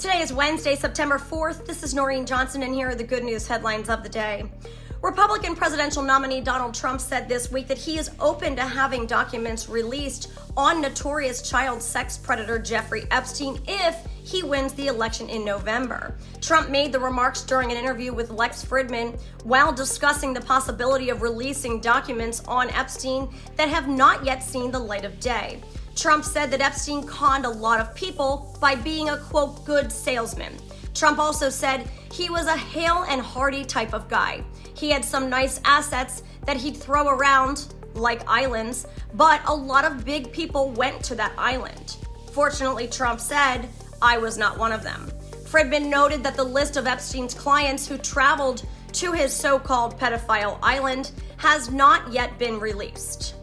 Today is Wednesday, September 4th. This is Noreen Johnson, and here are the good news headlines of the day. Republican presidential nominee Donald Trump said this week that he is open to having documents released on notorious child sex predator Jeffrey Epstein if he wins the election in November. Trump made the remarks during an interview with Lex Fridman while discussing the possibility of releasing documents on Epstein that have not yet seen the light of day. Trump said that Epstein conned a lot of people by being a, quote, good salesman. Trump also said he was a hale and hearty type of guy. He had some nice assets that he'd throw around, like islands, but a lot of big people went to that island. Fortunately, Trump said, I was not one of them. Fridman noted that the list of Epstein's clients who traveled to his so-called pedophile island has not yet been released.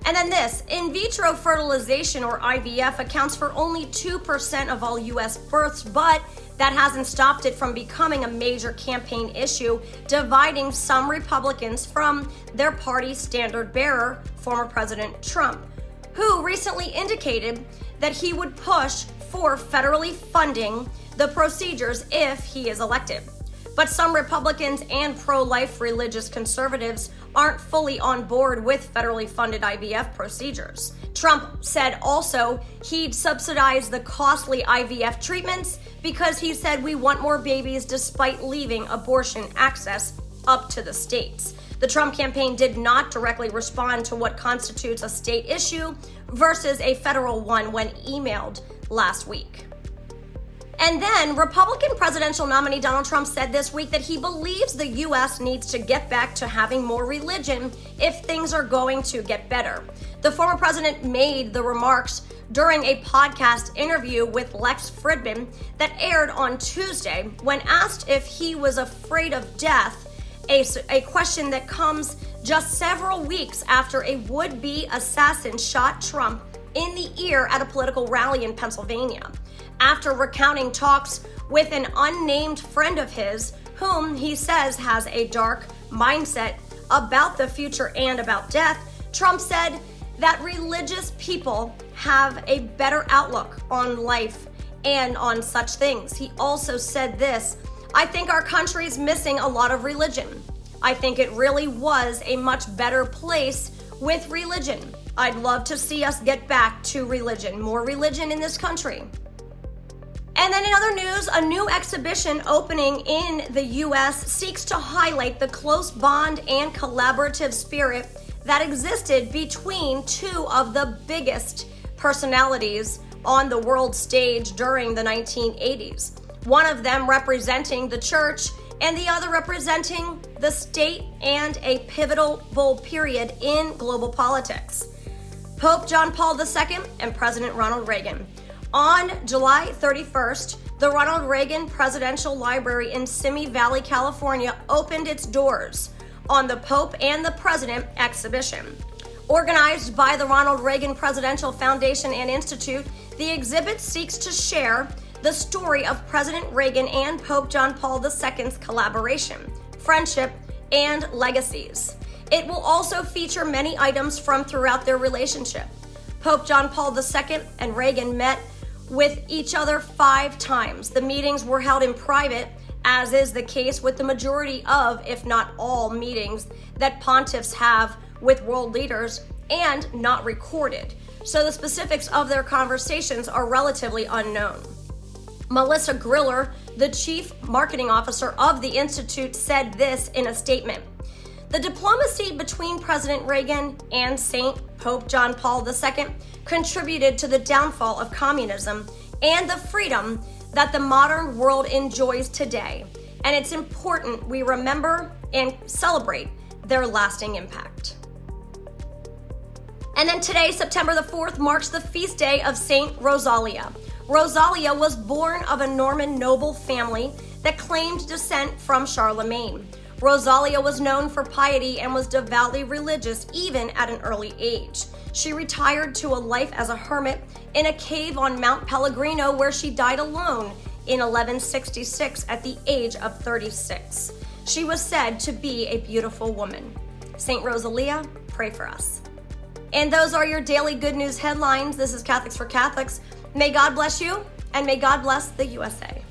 And then this, in vitro fertilization or IVF accounts for only 2% of all U.S. births, but that hasn't stopped it from becoming a major campaign issue, dividing some Republicans from their party's standard bearer, former President Trump, who recently indicated that he would push for federally funding the procedures if he is elected. But some Republicans and pro-life religious conservatives aren't fully on board with federally funded IVF procedures. Trump said also he'd subsidize the costly IVF treatments because he said we want more babies despite leaving abortion access up to the states. The Trump campaign did not directly respond to what constitutes a state issue versus a federal one when emailed last week. And then Republican presidential nominee Donald Trump said this week that he believes the U.S. needs to get back to having more religion if things are going to get better. The former president made the remarks during a podcast interview with Lex Fridman that aired on Tuesday when asked if he was afraid of death, a question that comes just several weeks after a would-be assassin shot Trump in the ear at a political rally in Pennsylvania. After recounting talks with an unnamed friend of his, whom he says has a dark mindset about the future and about death, Trump said that religious people have a better outlook on life and on such things. He also said this, I think our country's missing a lot of religion. I think it really was a much better place with religion. I'd love to see us get back to religion, more religion in this country. And then in other news, a new exhibition opening in the U.S. seeks to highlight the close bond and collaborative spirit that existed between two of the biggest personalities on the world stage during the 1980s. One of them representing the church and the other representing the state and a pivotal period in global politics. Pope John Paul II and President Ronald Reagan. On July 31st, the Ronald Reagan Presidential Library in Simi Valley, California, opened its doors on the Pope and the President exhibition. Organized by the Ronald Reagan Presidential Foundation and Institute, the exhibit seeks to share the story of President Reagan and Pope John Paul II's collaboration, friendship, and legacies. It will also feature many items from throughout their relationship. Pope John Paul II and Reagan met with each other 5 times. The meetings were held in private, as is the case with the majority of, if not all, meetings that pontiffs have with world leaders, and not recorded. So the specifics of their conversations are relatively unknown. Melissa Griller, the chief marketing officer of the Institute, said this in a statement. The diplomacy between President Reagan and St. Pope John Paul II contributed to the downfall of communism and the freedom that the modern world enjoys today, and it's important we remember and celebrate their lasting impact. And then today, September the 4th, marks the feast day of Saint Rosalia. Rosalia was born of a Norman noble family that claimed descent from Charlemagne. Rosalia was known for piety and was devoutly religious even at an early age. She retired to a life as a hermit in a cave on Mount Pellegrino where she died alone in 1166 at the age of 36. She was said to be a beautiful woman. Saint Rosalia, pray for us. And those are your daily good news headlines. This is Catholics for Catholics. May God bless you, And may God bless the USA.